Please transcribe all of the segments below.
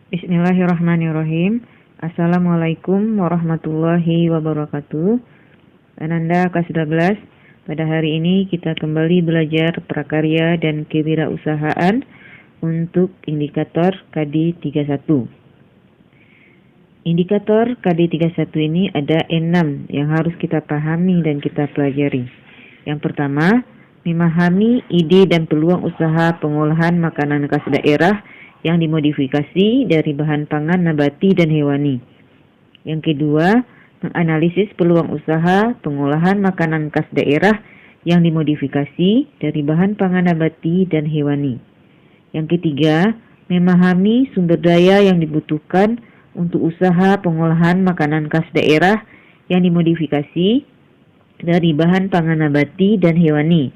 Bismillahirrahmanirrahim. Assalamualaikum warahmatullahi wabarakatuh. Ananda kelas 12. Pada hari ini kita kembali belajar prakarya dan kewirausahaan untuk indikator KD 31. Indikator KD 31 ini ada 6 yang harus kita pahami dan kita pelajari. Yang pertama, memahami ide dan peluang usaha pengolahan makanan khas daerah yang dimodifikasi dari bahan pangan nabati dan hewani. Yang kedua, menganalisis peluang usaha pengolahan makanan khas daerah yang dimodifikasi dari bahan pangan nabati dan hewani. Yang ketiga, memahami sumber daya yang dibutuhkan untuk usaha pengolahan makanan khas daerah yang dimodifikasi dari bahan pangan nabati dan hewani.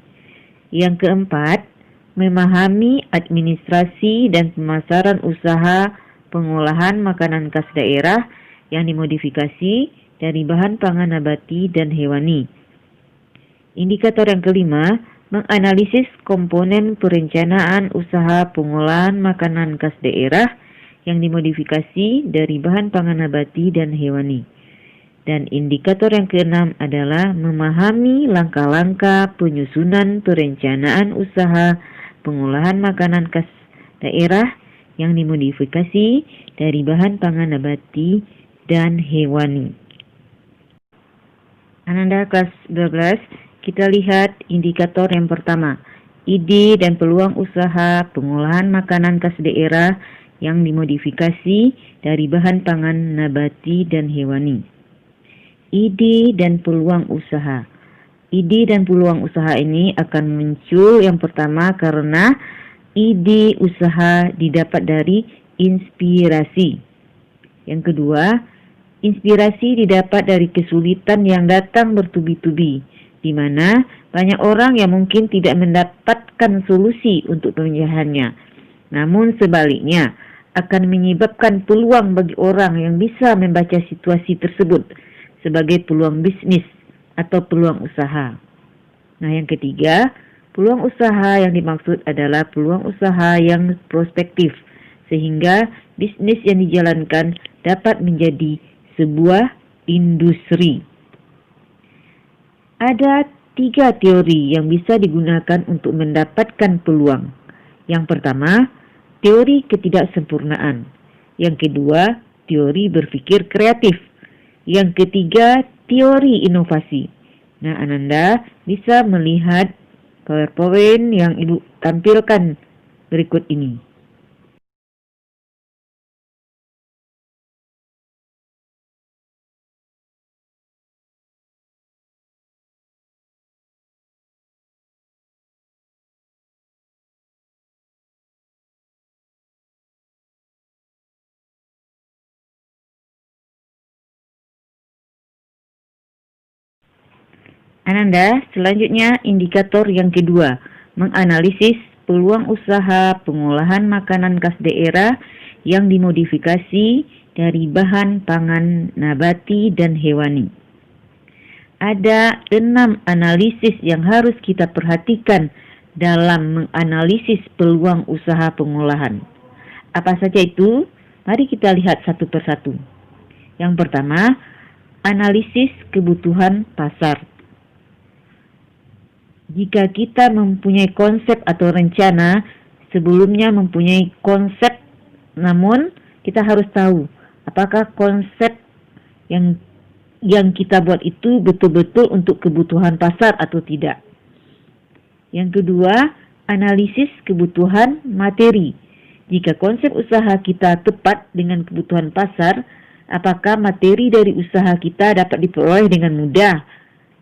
Yang keempat, memahami administrasi dan pemasaran usaha pengolahan makanan khas daerah yang dimodifikasi dari bahan pangan nabati dan hewani. Indikator yang kelima, menganalisis komponen perencanaan usaha pengolahan makanan khas daerah yang dimodifikasi dari bahan pangan nabati dan hewani. Dan indikator yang keenam adalah memahami langkah-langkah penyusunan perencanaan usaha pengolahan makanan khas daerah yang dimodifikasi dari bahan pangan nabati dan hewani. Ananda kelas 12, kita lihat indikator yang pertama, ide dan peluang usaha pengolahan makanan khas daerah yang dimodifikasi dari bahan pangan nabati dan hewani. Ide dan peluang usaha. Ide dan peluang usaha ini akan muncul yang pertama karena ide usaha didapat dari inspirasi. Yang kedua, inspirasi didapat dari kesulitan yang datang bertubi-tubi, di mana banyak orang yang mungkin tidak mendapatkan solusi untuk peminjahannya. Namun sebaliknya, akan menyebabkan peluang bagi orang yang bisa membaca situasi tersebut sebagai peluang bisnis atau peluang usaha. Nah, yang ketiga, peluang usaha yang dimaksud adalah peluang usaha yang prospektif, sehingga bisnis yang dijalankan dapat menjadi sebuah industri. Ada 3 teori yang bisa digunakan untuk mendapatkan peluang. Yang pertama, teori ketidaksempurnaan. Yang kedua, teori berpikir kreatif. Yang ketiga, teori inovasi. Nah, Ananda bisa melihat PowerPoint yang Ibu tampilkan berikut ini. Ananda, selanjutnya indikator yang kedua, menganalisis peluang usaha pengolahan makanan khas daerah yang dimodifikasi dari bahan pangan nabati dan hewani. Ada 6 analisis yang harus kita perhatikan dalam menganalisis peluang usaha pengolahan. Apa saja itu? Mari kita lihat satu persatu. Yang pertama, analisis kebutuhan pasar. Jika kita mempunyai konsep atau rencana, sebelumnya mempunyai konsep, namun kita harus tahu apakah konsep yang kita buat itu betul-betul untuk kebutuhan pasar atau tidak. Yang kedua, analisis kebutuhan materi. Jika konsep usaha kita tepat dengan kebutuhan pasar, apakah materi dari usaha kita dapat diperoleh dengan mudah?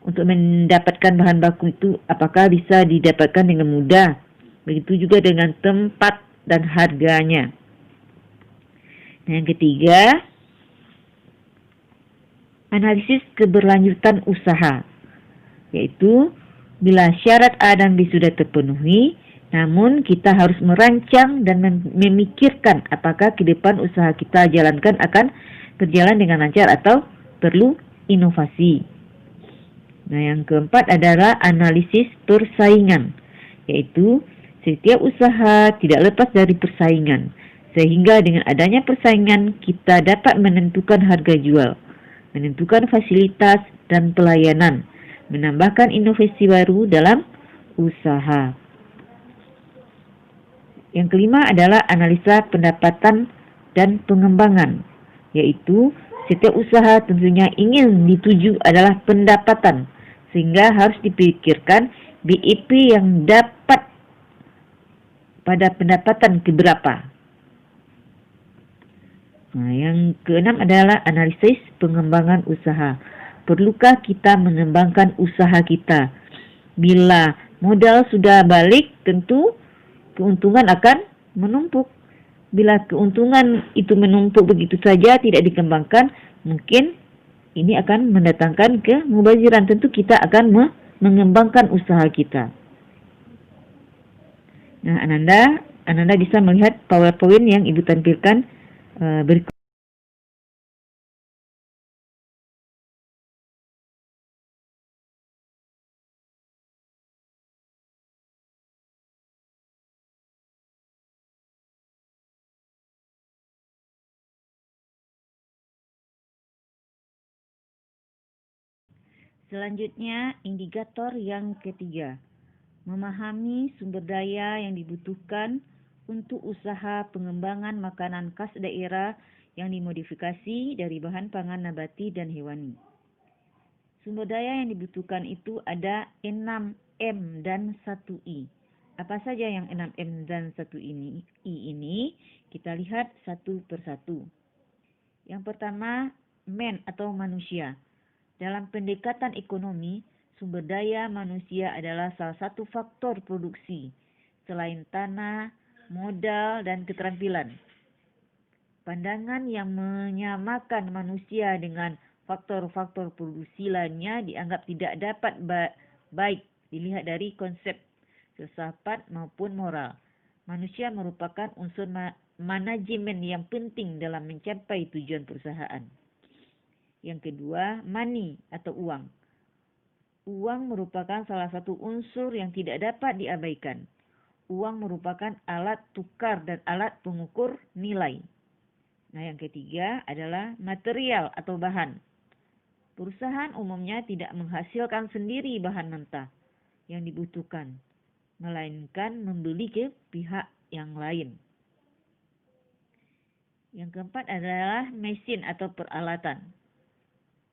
Untuk mendapatkan bahan baku itu apakah bisa didapatkan dengan mudah? Begitu juga dengan tempat dan harganya. Nah, yang ketiga, analisis keberlanjutan usaha, yaitu bila syarat A dan B sudah terpenuhi, namun kita harus merancang dan memikirkan apakah ke depan usaha kita jalankan akan berjalan dengan lancar atau perlu inovasi. Nah, yang keempat adalah analisis persaingan, yaitu setiap usaha tidak lepas dari persaingan. Sehingga dengan adanya persaingan, kita dapat menentukan harga jual, menentukan fasilitas dan pelayanan, menambahkan inovasi baru dalam usaha. Yang kelima adalah analisa pendapatan dan pengembangan, yaitu setiap usaha tentunya ingin dituju adalah pendapatan, sehingga harus dipikirkan BIP yang dapat pada pendapatan keberapa. Nah, yang keenam adalah analisis pengembangan usaha. Perlukah kita mengembangkan usaha kita? Bila modal sudah balik, tentu keuntungan akan menumpuk. Bila keuntungan itu menumpuk begitu saja tidak dikembangkan, mungkin ini akan mendatangkan kemubaziran. Tentu kita akan mengembangkan usaha kita. Nah, Ananda bisa melihat PowerPoint yang Ibu tampilkan berikut. Selanjutnya, indikator yang ketiga, memahami sumber daya yang dibutuhkan untuk usaha pengembangan makanan khas daerah yang dimodifikasi dari bahan pangan nabati dan hewani. Sumber daya yang dibutuhkan itu ada 6M dan 1I. Apa saja yang 6M dan 1I ini? Kita lihat satu persatu. Yang pertama, man atau manusia. Dalam pendekatan ekonomi, sumber daya manusia adalah salah satu faktor produksi, selain tanah, modal, dan keterampilan. Pandangan yang menyamakan manusia dengan faktor-faktor produksi lainnya dianggap tidak dapat baik dilihat dari konsep filsafat maupun moral. Manusia merupakan unsur manajemen yang penting dalam mencapai tujuan perusahaan. Yang kedua, money atau uang. Uang merupakan salah satu unsur yang tidak dapat diabaikan. Uang merupakan alat tukar dan alat pengukur nilai. Nah, yang ketiga adalah material atau bahan. Perusahaan umumnya tidak menghasilkan sendiri bahan mentah yang dibutuhkan, melainkan membeli ke pihak yang lain. Yang keempat adalah mesin atau peralatan.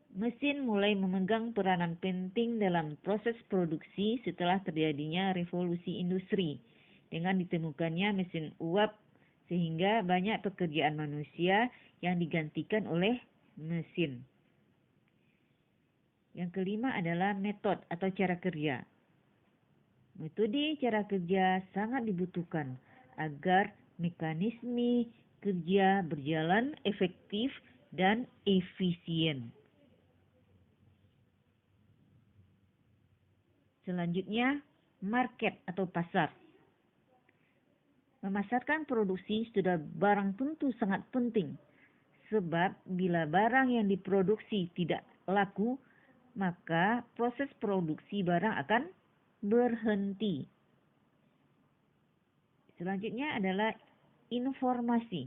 Mesin mulai memegang peranan penting dalam proses produksi setelah terjadinya revolusi industri dengan ditemukannya mesin uap, sehingga banyak pekerjaan manusia yang digantikan oleh mesin. Yang kelima adalah metode atau cara kerja. Metode cara kerja sangat dibutuhkan agar mekanisme kerja berjalan efektif dan efisien. Selanjutnya, market atau pasar. Memasarkan produksi sudah barang tentu sangat penting, sebab bila barang yang diproduksi tidak laku, maka proses produksi barang akan berhenti. Selanjutnya adalah informasi.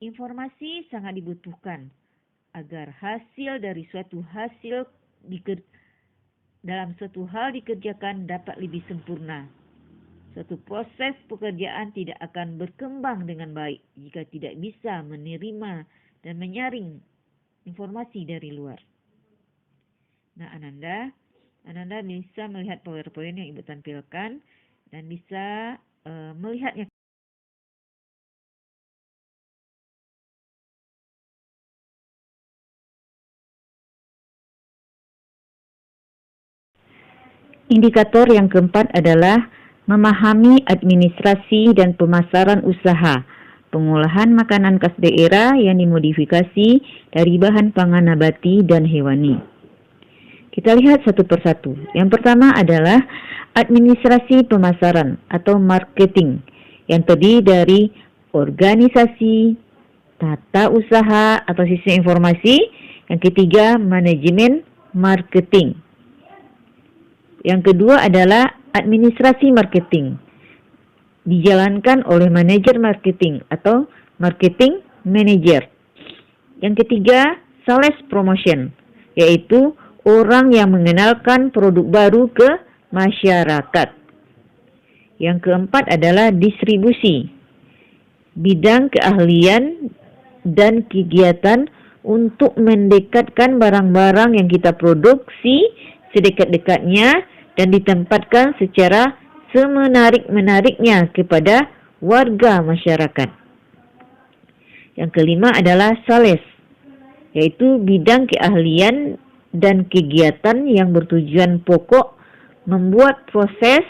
Informasi sangat dibutuhkan agar hasil dari dalam suatu hal dikerjakan dapat lebih sempurna. Suatu proses pekerjaan tidak akan berkembang dengan baik jika tidak bisa menerima dan menyaring informasi dari luar. Nah, Ananda bisa melihat PowerPoint yang Ibu tampilkan dan bisa melihatnya. Indikator yang keempat adalah memahami administrasi dan pemasaran usaha, pengolahan makanan khas daerah yang dimodifikasi dari bahan pangan nabati dan hewani. Kita lihat satu persatu. Yang pertama adalah administrasi pemasaran atau marketing, yang terdiri dari organisasi, tata usaha atau sistem informasi. Yang ketiga, manajemen marketing. Yang kedua adalah administrasi marketing. dijalankan oleh manajer marketing atau marketing manager. Yang ketiga, sales promotion, yaitu orang yang mengenalkan produk baru ke masyarakat. Yang keempat adalah distribusi, bidang keahlian dan kegiatan untuk mendekatkan barang-barang yang kita produksi sedekat-dekatnya dan ditempatkan secara semenarik-menariknya kepada warga masyarakat. Yang kelima adalah sales, yaitu bidang keahlian dan kegiatan yang bertujuan pokok membuat proses,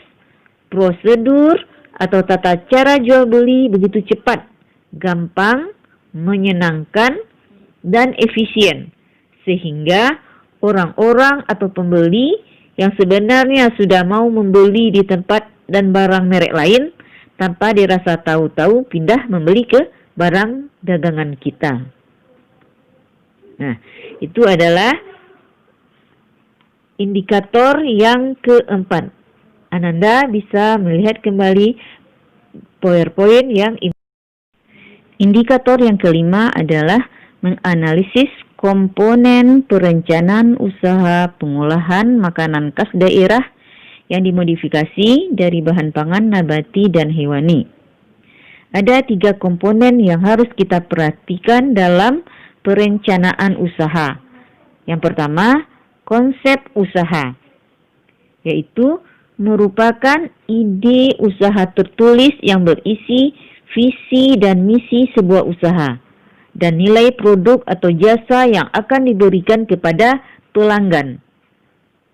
prosedur, atau tata cara jual beli begitu cepat, gampang, menyenangkan, dan efisien, sehingga orang-orang atau pembeli yang sebenarnya sudah mau membeli di tempat dan barang merek lain, tanpa dirasa tahu-tahu pindah membeli ke barang dagangan kita. Nah, itu adalah indikator yang keempat. Ananda bisa melihat kembali PowerPoint yang indikator yang kelima adalah menganalisis komponen perencanaan usaha pengolahan makanan khas daerah yang dimodifikasi dari bahan pangan nabati dan hewani. Ada 3 komponen yang harus kita perhatikan dalam perencanaan usaha. Yang pertama, konsep usaha, yaitu merupakan ide usaha tertulis yang berisi visi dan misi sebuah usaha dan nilai produk atau jasa yang akan diberikan kepada pelanggan.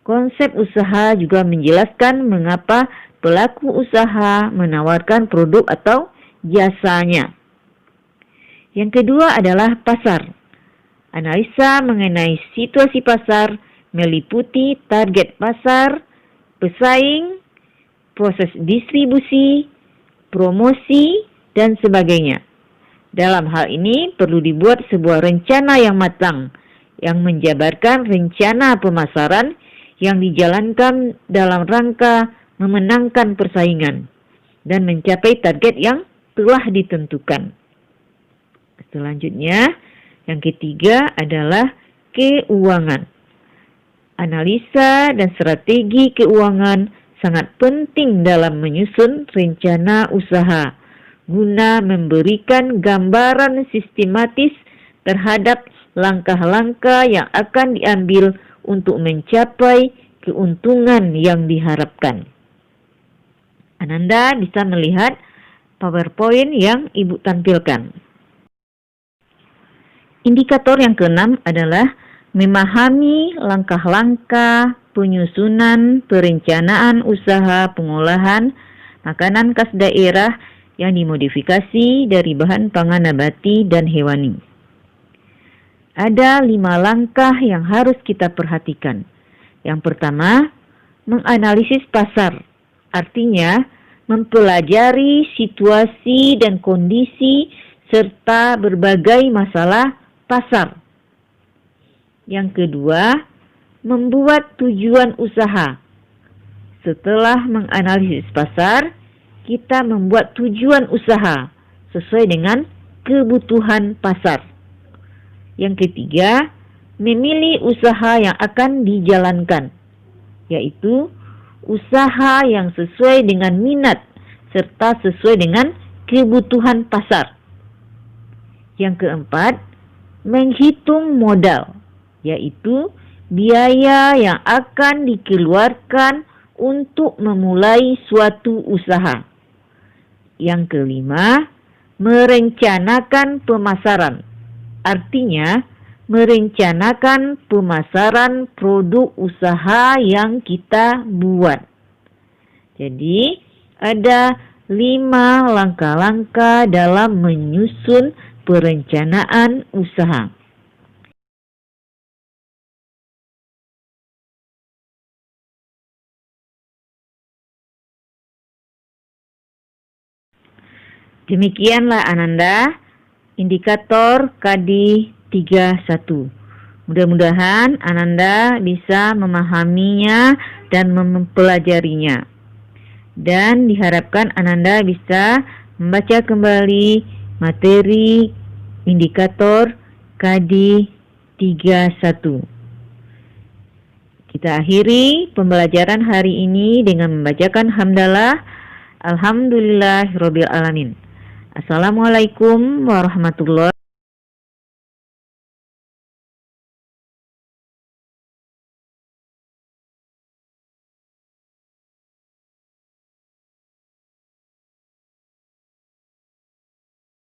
Konsep usaha juga menjelaskan mengapa pelaku usaha menawarkan produk atau jasanya. Yang kedua adalah pasar. Analisa mengenai situasi pasar meliputi target pasar, pesaing, proses distribusi, promosi, dan sebagainya. Dalam hal ini perlu dibuat sebuah rencana yang matang yang menjabarkan rencana pemasaran yang dijalankan dalam rangka memenangkan persaingan dan mencapai target yang telah ditentukan. Selanjutnya, yang ketiga adalah keuangan. Analisa dan strategi keuangan sangat penting dalam menyusun rencana usaha guna memberikan gambaran sistematis terhadap langkah-langkah yang akan diambil untuk mencapai keuntungan yang diharapkan. Ananda bisa melihat PowerPoint yang Ibu tampilkan. Indikator yang keenam adalah memahami langkah-langkah penyusunan perencanaan usaha pengolahan makanan khas daerah yang dimodifikasi dari bahan pangan nabati dan hewani. Ada 5 langkah yang harus kita perhatikan. Yang pertama, menganalisis pasar. Artinya, mempelajari situasi dan kondisi serta berbagai masalah pasar. Yang kedua, membuat tujuan usaha. Setelah menganalisis pasar, kita membuat tujuan usaha sesuai dengan kebutuhan pasar. Yang ketiga, memilih usaha yang akan dijalankan, yaitu usaha yang sesuai dengan minat serta sesuai dengan kebutuhan pasar. Yang keempat, menghitung modal, yaitu biaya yang akan dikeluarkan untuk memulai suatu usaha. Yang kelima, merencanakan pemasaran. Artinya, merencanakan pemasaran produk usaha yang kita buat. Jadi, ada 5 langkah-langkah dalam menyusun perencanaan usaha. Demikianlah Ananda, indikator KADI 31. Mudah-mudahan Ananda bisa memahaminya dan mempelajarinya. Dan diharapkan Ananda bisa membaca kembali materi indikator KD 31. Kita akhiri pembelajaran hari ini dengan membacakan hamdalah. Alhamdulillahirabbil alamin. Assalamualaikum warahmatullahi